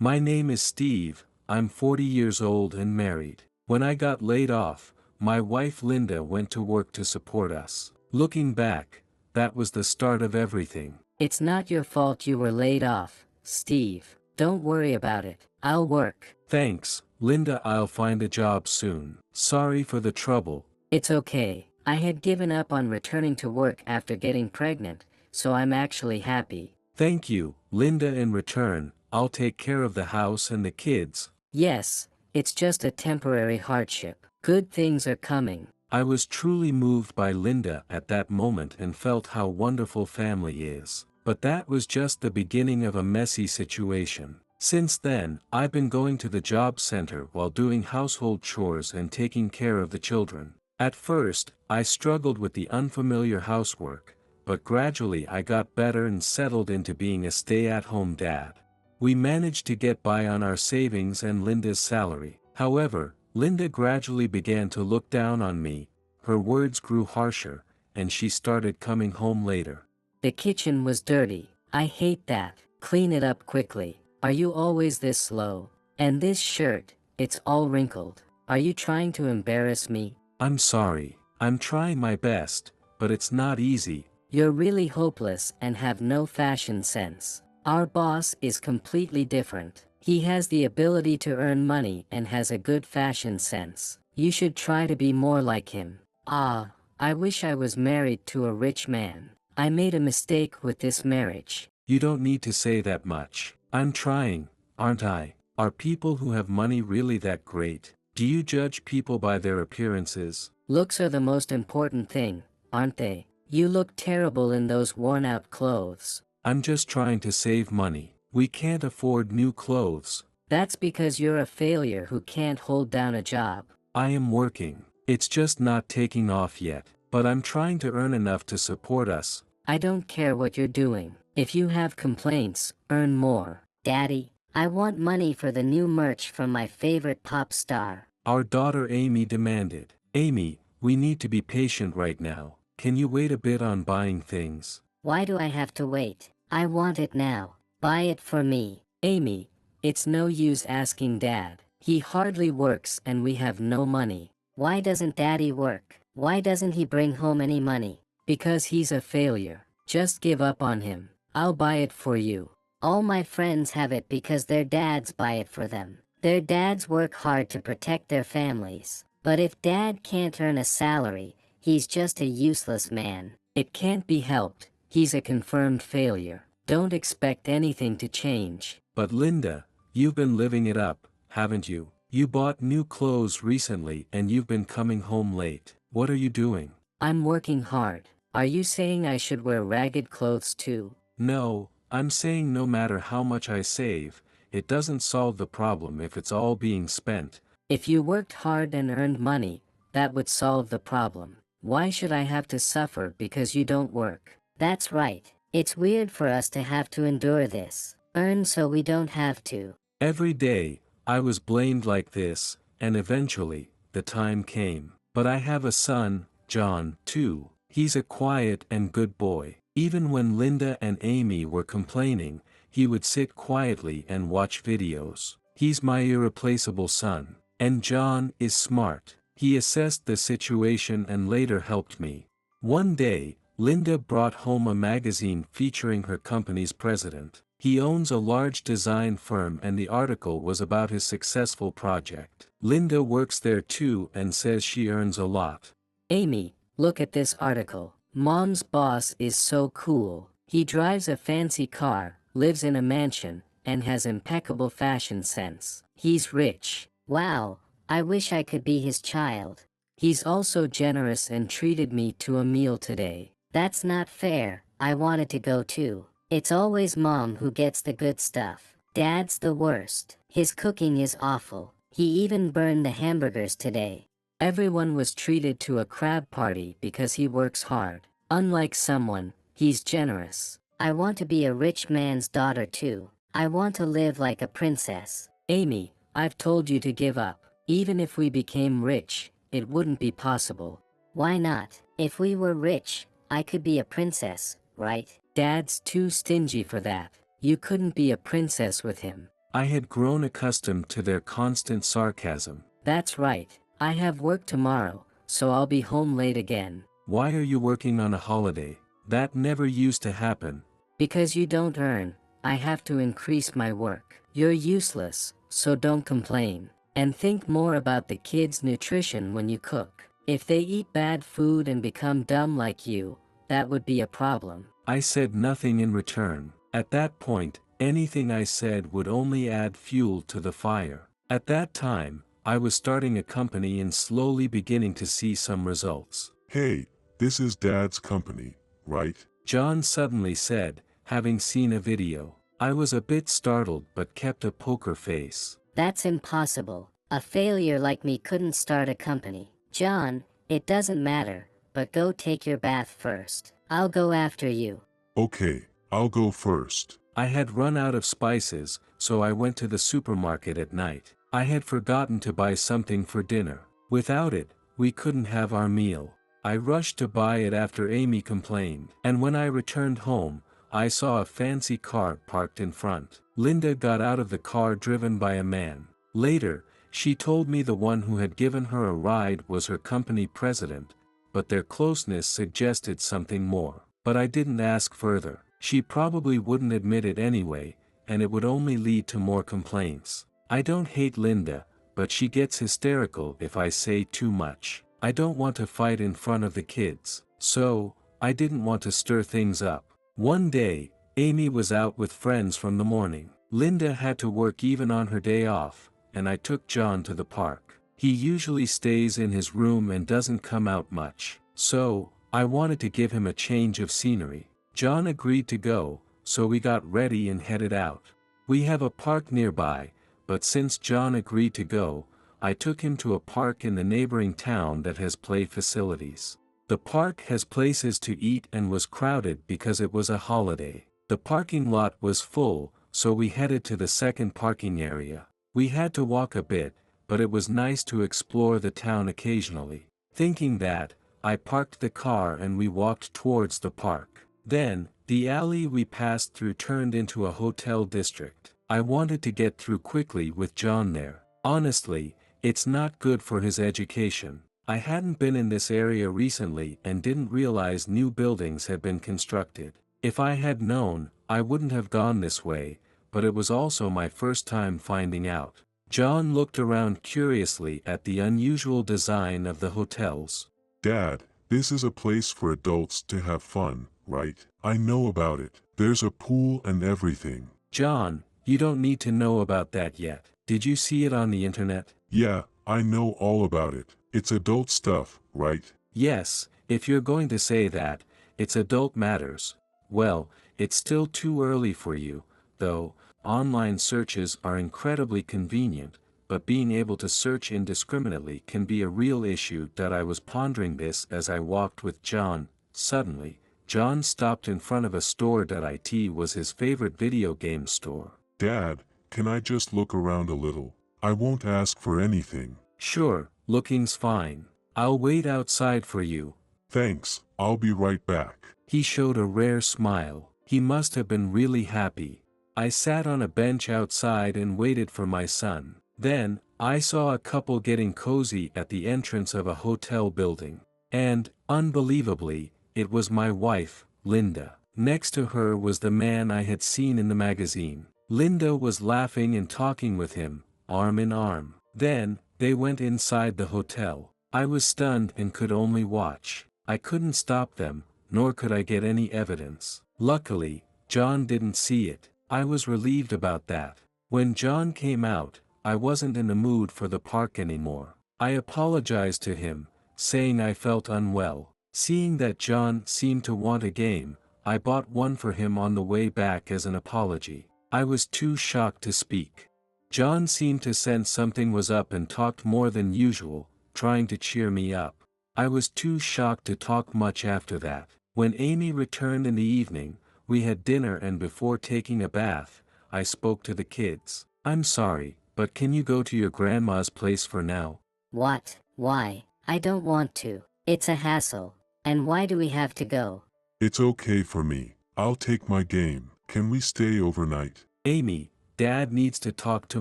My name is Steve, I'm 40 years old and married. When I got laid off, my wife Linda went to work to support us. Looking back, that was the start of everything. It's not your fault you were laid off, Steve. Don't worry about it. I'll work. Thanks, Linda. I'll find a job soon. Sorry for the trouble. It's okay. I had given up on returning to work after getting pregnant, so I'm actually happy. Thank you, Linda. In return, I'll take care of the house and the kids. Yes, it's just a temporary hardship. Good things are coming. I was truly moved by Linda at that moment and felt how wonderful family is. But that was just the beginning of a messy situation. Since then, I've been going to the job center while doing household chores and taking care of the children. At first, I struggled with the unfamiliar housework, but gradually I got better and settled into being a stay-at-home dad. We managed to get by on our savings and Linda's salary. However, Linda gradually began to look down on me, her words grew harsher, and she started coming home later. The kitchen was dirty. I hate that. Clean it up quickly. Are you always this slow? And this shirt, it's all wrinkled. Are you trying to embarrass me? I'm sorry. I'm trying my best, but it's not easy. You're really hopeless and have no fashion sense. Our boss is completely different. He has the ability to earn money and has a good fashion sense. You should try to be more like him. Ah, I wish I was married to a rich man. I made a mistake with this marriage. You don't need to say that much. I'm trying, aren't I? Are people who have money really that great? Do you judge people by their appearances? Looks are the most important thing, aren't they? You look terrible in those worn-out clothes. I'm just trying to save money. We can't afford new clothes. That's because you're a failure who can't hold down a job. I am working. It's just not taking off yet, but I'm trying to earn enough to support us. I don't care what you're doing. If you have complaints, earn more. Daddy, I want money for the new merch from my favorite pop star. Our daughter Amy demanded. Amy, we need to be patient right now. Can you wait a bit on buying things? Why do I have to wait? I want it now. Buy it for me. Amy, it's no use asking Dad. He hardly works and we have no money. Why doesn't Daddy work? Why doesn't he bring home any money? Because he's a failure. Just give up on him. I'll buy it for you. All my friends have it because their dads buy it for them. Their dads work hard to protect their families. But if Dad can't earn a salary, he's just a useless man. It can't be helped. He's a confirmed failure. Don't expect anything to change. But Linda, you've been living it up, haven't you? You bought new clothes recently and you've been coming home late. What are you doing? I'm working hard. Are you saying I should wear ragged clothes too? No, I'm saying no matter how much I save, it doesn't solve the problem if it's all being spent. If you worked hard and earned money, that would solve the problem. Why should I have to suffer because you don't work? That's right. It's weird for us to have to endure this. Earn so we don't have to. Every day, I was blamed like this, and eventually, the time came. But I have a son, John, too. He's a quiet and good boy. Even when Linda and Amy were complaining, he would sit quietly and watch videos. He's my irreplaceable son. And John is smart. He assessed the situation and later helped me. One day, Linda brought home a magazine featuring her company's president. He owns a large design firm and the article was about his successful project. Linda works there too and says she earns a lot. Amy, look at this article. Mom's boss is so cool. He drives a fancy car, lives in a mansion, and has impeccable fashion sense. He's rich. Wow, I wish I could be his child. He's also generous and treated me to a meal today. That's not fair. I wanted to go too. It's always Mom who gets the good stuff. Dad's the worst. His cooking is awful. He even burned the hamburgers today. Everyone was treated to a crab party because he works hard. Unlike someone, he's generous. I want to be a rich man's daughter too. I want to live like a princess. Amy, I've told you to give up. Even if we became rich, it wouldn't be possible. Why not? If we were rich, I could be a princess, right? Dad's too stingy for that. You couldn't be a princess with him. I had grown accustomed to their constant sarcasm. That's right, I have work tomorrow, so I'll be home late again. Why are you working on a holiday? That never used to happen. Because you don't earn, I have to increase my work. You're useless, so don't complain. And think more about the kids' nutrition when you cook. If they eat bad food and become dumb like you, that would be a problem. I said nothing in return. At that point, anything I said would only add fuel to the fire. At that time, I was starting a company and slowly beginning to see some results. Hey, this is Dad's company, right? John suddenly said, having seen a video. I was a bit startled but kept a poker face. That's impossible. A failure like me couldn't start a company. John, it doesn't matter, but go take your bath first. I'll go after you. Okay, I'll go first. I had run out of spices, so I went to the supermarket at night. I had forgotten to buy something for dinner. Without it, we couldn't have our meal. I rushed to buy it after Amy complained, and when I returned home, I saw a fancy car parked in front. Linda got out of the car driven by a man. Later, she told me the one who had given her a ride was her company president, but their closeness suggested something more. But I didn't ask further. She probably wouldn't admit it anyway, and it would only lead to more complaints. I don't hate Linda, but she gets hysterical if I say too much. I don't want to fight in front of the kids, so I didn't want to stir things up. One day, Amy was out with friends from the morning. Linda had to work even on her day off, and I took John to the park. He usually stays in his room and doesn't come out much, so I wanted to give him a change of scenery. John agreed to go, so we got ready and headed out. We have a park nearby, but since John agreed to go, I took him to a park in the neighboring town that has play facilities. The park has places to eat and was crowded because it was a holiday. The parking lot was full, so we headed to the second parking area. We had to walk a bit, but it was nice to explore the town occasionally. Thinking that, I parked the car and we walked towards the park. Then, the alley we passed through turned into a hotel district. I wanted to get through quickly with John there. Honestly, it's not good for his education. I hadn't been in this area recently and didn't realize new buildings had been constructed. If I had known, I wouldn't have gone this way, but it was also my first time finding out. John looked around curiously at the unusual design of the hotels. Dad, this is a place for adults to have fun, right? I know about it. There's a pool and everything. John, you don't need to know about that yet. Did you see it on the internet? Yeah, I know all about it. It's adult stuff, right? Yes, if you're going to say that, it's adult matters. Well, it's still too early for you, though. Online searches are incredibly convenient, but being able to search indiscriminately can be a real issue. That I was pondering this as I walked with John. Suddenly, John stopped in front of a store that it was his favorite video game store. Dad, can I just look around a little? I won't ask for anything. Sure, looking's fine. I'll wait outside for you. Thanks, I'll be right back. He showed a rare smile. He must have been really happy. I sat on a bench outside and waited for my son. Then, I saw a couple getting cozy at the entrance of a hotel building. And, unbelievably, it was my wife, Linda. Next to her was the man I had seen in the magazine. Linda was laughing and talking with him, arm in arm. Then, they went inside the hotel. I was stunned and could only watch. I couldn't stop them, nor could I get any evidence. Luckily, John didn't see it. I was relieved about that. When John came out, I wasn't in the mood for the park anymore. I apologized to him, saying I felt unwell. Seeing that John seemed to want a game, I bought one for him on the way back as an apology. I was too shocked to speak. John seemed to sense something was up and talked more than usual, trying to cheer me up. I was too shocked to talk much after that. When Amy returned in the evening, we had dinner, and before taking a bath, I spoke to the kids. I'm sorry, but can you go to your grandma's place for now? What? Why? I don't want to. It's a hassle. And why do we have to go? It's okay for me. I'll take my game. Can we stay overnight? Amy, Dad needs to talk to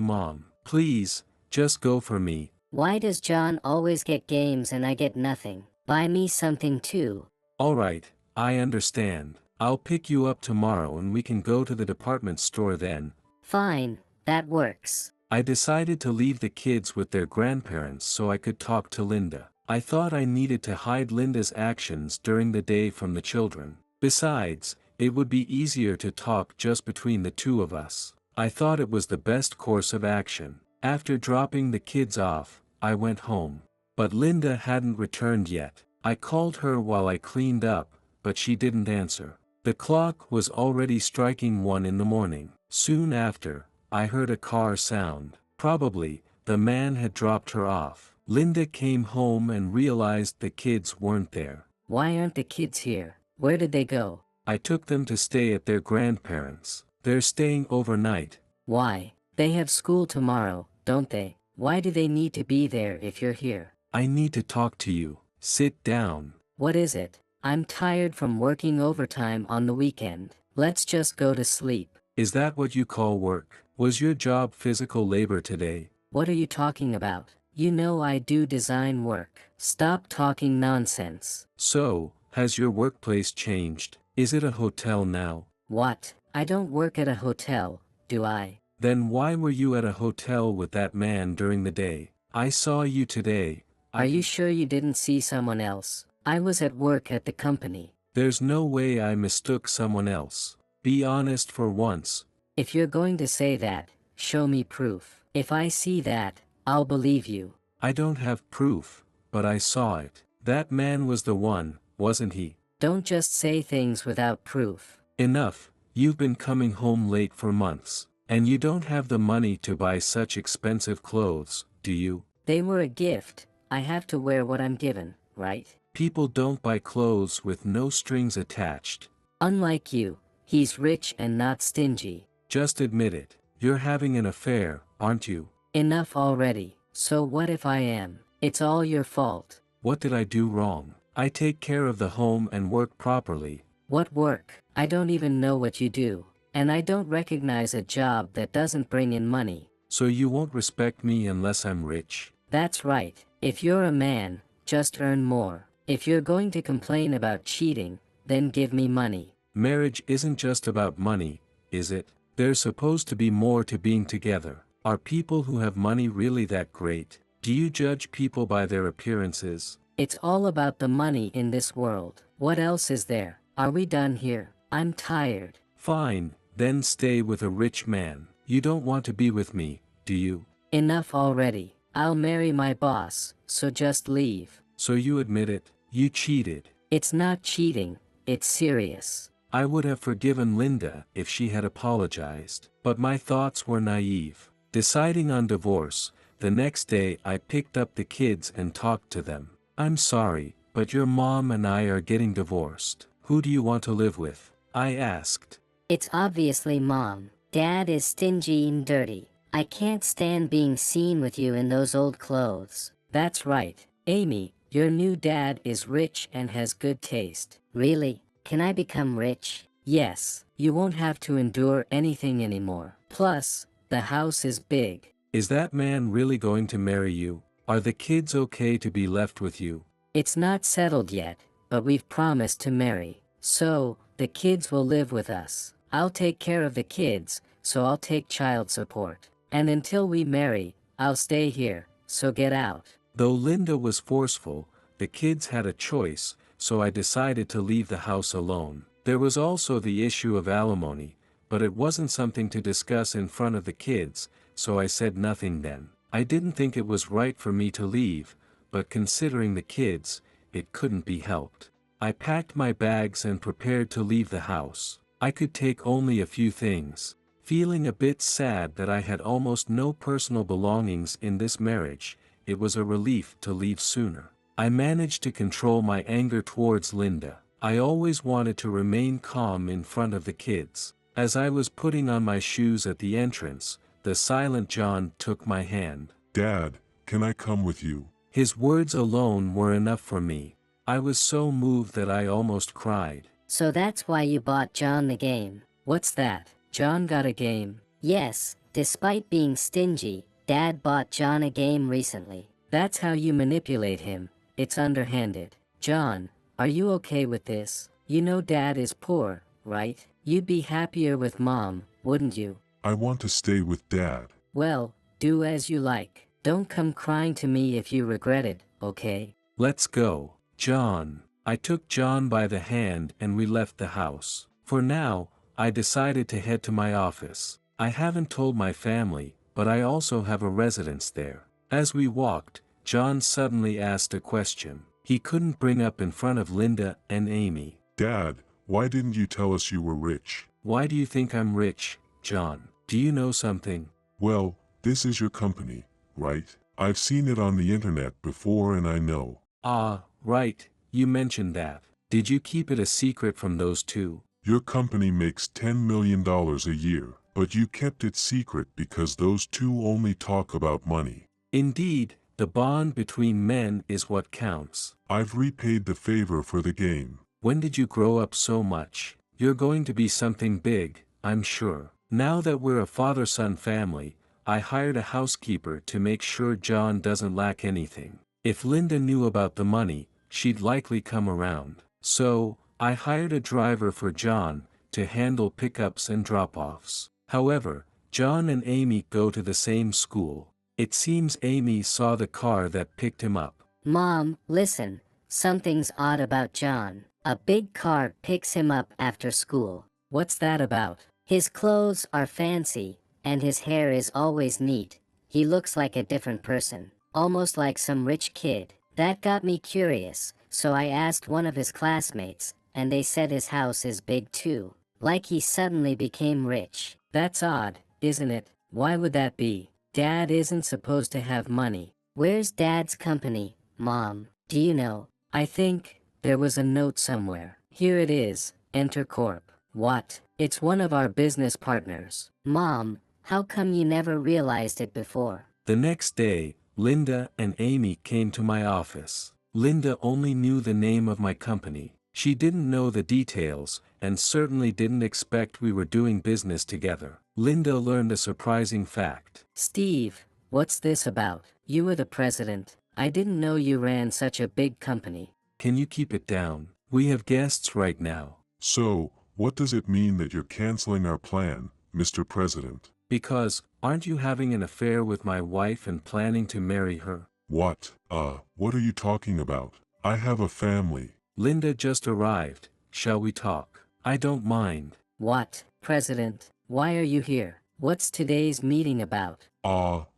Mom. Please, just go for me. Why does John always get games and I get nothing? Buy me something too. Alright, I understand. I'll pick you up tomorrow and we can go to the department store then. Fine, that works. I decided to leave the kids with their grandparents so I could talk to Linda. I thought I needed to hide Linda's actions during the day from the children. Besides, it would be easier to talk just between the two of us. I thought it was the best course of action. After dropping the kids off, I went home. But Linda hadn't returned yet. I called her while I cleaned up, but she didn't answer. The clock was already striking 1 in the morning. Soon after, I heard a car sound. Probably, the man had dropped her off. Linda came home and realized the kids weren't there. Why aren't the kids here? Where did they go? I took them to stay at their grandparents'. They're staying overnight. Why? They have school tomorrow, don't they? Why do they need to be there if you're here? I need to talk to you. Sit down. What is it? I'm tired from working overtime on the weekend. Let's just go to sleep. Is that what you call work? Was your job physical labor today? What are you talking about? You know I do design work. Stop talking nonsense. So, has your workplace changed? Is it a hotel now? What? I don't work at a hotel, do I? Then why were you at a hotel with that man during the day? I saw you today. Are you sure you didn't see someone else? I was at work at the company. There's no way I mistook someone else. Be honest for once. If you're going to say that, show me proof. If I see that, I'll believe you. I don't have proof, but I saw it. That man was the one, wasn't he? Don't just say things without proof. Enough. You've been coming home late for months. And you don't have the money to buy such expensive clothes, do you? They were a gift. I have to wear what I'm given, right? People don't buy clothes with no strings attached. Unlike you, he's rich and not stingy. Just admit it. You're having an affair, aren't you? Enough already. So what if I am? It's all your fault. What did I do wrong? I take care of the home and work properly. What work? I don't even know what you do. And I don't recognize a job that doesn't bring in money. So you won't respect me unless I'm rich? That's right. If you're a man, just earn more. If you're going to complain about cheating, then give me money. Marriage isn't just about money, is it? There's supposed to be more to being together. Are people who have money really that great? Do you judge people by their appearances? It's all about the money in this world. What else is there? Are we done here? I'm tired. Fine, then stay with a rich man. You don't want to be with me, do you? Enough already. I'll marry my boss, so just leave. So you admit it, you cheated. It's not cheating, it's serious. I would have forgiven Linda if she had apologized, but my thoughts were naive. Deciding on divorce, the next day I picked up the kids and talked to them. I'm sorry, but your mom and I are getting divorced. Who do you want to live with? I asked. It's obviously Mom. Dad is stingy and dirty. I can't stand being seen with you in those old clothes. That's right, Amy, your new dad is rich and has good taste. Really? Can I become rich? Yes, you won't have to endure anything anymore. Plus, the house is big. Is that man really going to marry you? Are the kids okay to be left with you? It's not settled yet, but we've promised to marry. So, the kids will live with us. I'll take care of the kids, so I'll take child support. And until we marry, I'll stay here, so get out. Though Linda was forceful, the kids had a choice, so I decided to leave the house alone. There was also the issue of alimony, but it wasn't something to discuss in front of the kids, so I said nothing then. I didn't think it was right for me to leave, but considering the kids, it couldn't be helped. I packed my bags and prepared to leave the house. I could take only a few things. Feeling a bit sad that I had almost no personal belongings in this marriage, it was a relief to leave sooner. I managed to control my anger towards Linda. I always wanted to remain calm in front of the kids. As I was putting on my shoes at the entrance, the silent John took my hand. Dad, can I come with you? His words alone were enough for me. I was so moved that I almost cried. So that's why you bought John the game. What's that? John got a game? Yes, Despite being stingy, Dad bought John a game recently. That's how you manipulate him. It's underhanded. John, are you okay with this? You know Dad is poor, right? You'd be happier with Mom, wouldn't you? I want to stay with Dad. Well, do as you like. Don't come crying to me if you regret it, okay? Let's go, John. I took John by the hand and we left the house. For now, I decided to head to my office. I haven't told my family, but I also have a residence there. As we walked, John suddenly asked a question he couldn't bring up in front of Linda and Amy. Dad, why didn't you tell us you were rich? Why do you think I'm rich, John? Do you know something? Well, this is your company, right? I've seen it on the internet before and I know. Ah, right, you mentioned that. Did you keep it a secret from those two? Your company makes $10 million a year, but you kept it secret because those two only talk about money. Indeed, the bond between men is what counts. I've repaid the favor for the game. When did you grow up so much? You're going to be something big, I'm sure. Now that we're a father-son family, I hired a housekeeper to make sure John doesn't lack anything. If Linda knew about the money, she'd likely come around. So, I hired a driver for John to handle pickups and drop-offs. However, John and Amy go to the same school. It seems Amy saw the car that picked him up. Mom, listen, something's odd about John. A big car picks him up after school. What's that about? His clothes are fancy, and his hair is always neat. He looks like a different person, almost like some rich kid. That got me curious, so I asked one of his classmates, and they said his house is big too. Like he suddenly became rich. That's odd, isn't it? Why would that be? Dad isn't supposed to have money. Where's Dad's company, Mom? Do you know? I think there was a note somewhere. Here it is, Enter Corp. What? It's one of our business partners. Mom, how come you never realized it before? The next day, Linda and Amy came to my office. Linda only knew the name of my company. She didn't know the details, and certainly didn't expect we were doing business together. Linda learned a surprising fact. Steve, what's this about? You were the president. I didn't know you ran such a big company. Can you keep it down? We have guests right now. So, what does it mean that you're canceling our plan, Mr. President? Because, aren't you having an affair with my wife and planning to marry her? What are you talking about? I have a family. Linda just arrived. Shall we talk? I don't mind. What, President? Why are you here? What's today's meeting about?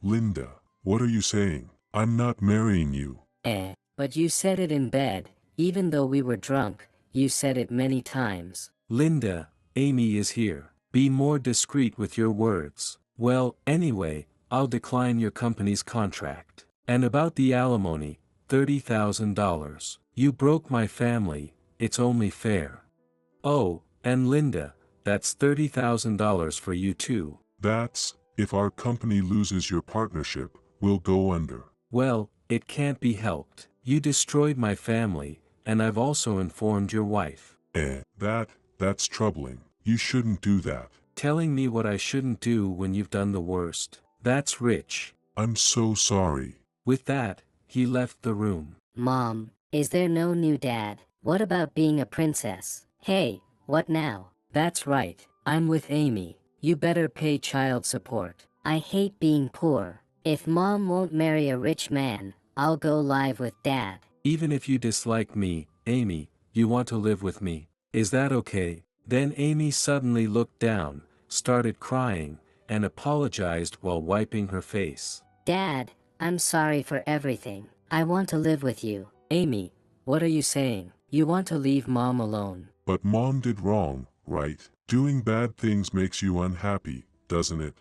Linda, what are you saying? I'm not marrying you. But you said it in bed. Even though we were drunk, you said it many times. Linda, Amy is here. Be more discreet with your words. Well, anyway, I'll decline your company's contract. And about the alimony, $30,000. You broke my family, it's only fair. Oh, and Linda, that's $30,000 for you too. That's, if our company loses your partnership, we'll go under. Well, it can't be helped. You destroyed my family, and I've also informed your wife. That's troubling. You shouldn't do that. Telling me what I shouldn't do when you've done the worst. That's rich. I'm so sorry. With that, he left the room. Mom, is there no new dad? What about being a princess? Hey, what now? That's right, I'm with Amy. You better pay child support. I hate being poor. If Mom won't marry a rich man, I'll go live with Dad. Even if you dislike me, Amy, you want to live with me. Is that okay? Then Amy suddenly looked down, started crying, and apologized while wiping her face. Dad, I'm sorry for everything. I want to live with you. Amy, what are you saying? You want to leave Mom alone? But Mom did wrong, right? Doing bad things makes you unhappy, doesn't it?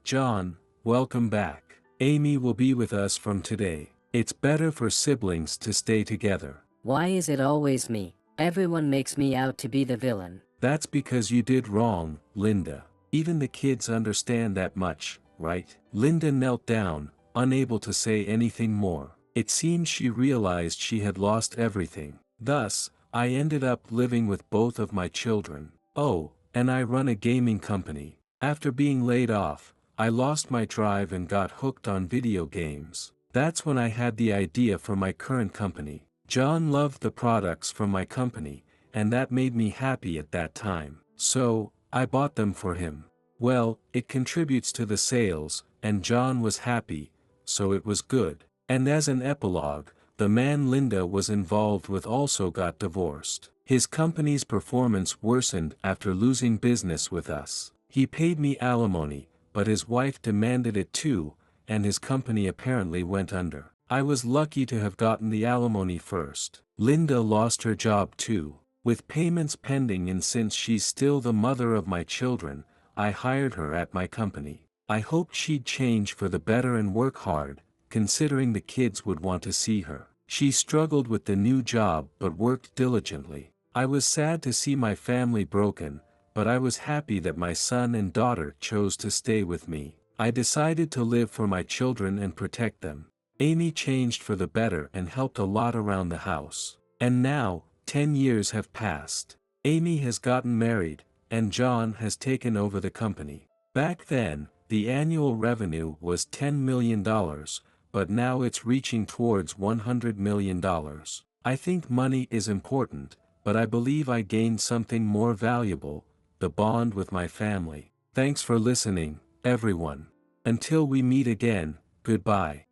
John, welcome back. Amy will be with us from today. It's better for siblings to stay together. Why is it always me? Everyone makes me out to be the villain. That's because you did wrong, Linda. Even the kids understand that much, right? Linda knelt down, unable to say anything more. It seemed she realized she had lost everything. Thus, I ended up living with both of my children. Oh, and I run a gaming company. After being laid off, I lost my drive and got hooked on video games. That's when I had the idea for my current company. John loved the products from my company, and that made me happy at that time. So, I bought them for him. Well, it contributes to the sales, and John was happy, so it was good. And as an epilogue, the man Linda was involved with also got divorced. His company's performance worsened after losing business with us. He paid me alimony, but his wife demanded it too, and his company apparently went under. I was lucky to have gotten the alimony first. Linda lost her job too. With payments pending, and since she's still the mother of my children, I hired her at my company. I hoped she'd change for the better and work hard, considering the kids would want to see her. She struggled with the new job but worked diligently. I was sad to see my family broken, but I was happy that my son and daughter chose to stay with me. I decided to live for my children and protect them. Amy changed for the better and helped a lot around the house. And now, 10 years have passed. Amy has gotten married, and John has taken over the company. Back then, the annual revenue was $10 million, but now it's reaching towards $100 million. I think money is important, but I believe I gained something more valuable: the bond with my family. Thanks for listening, everyone. Until we meet again, goodbye.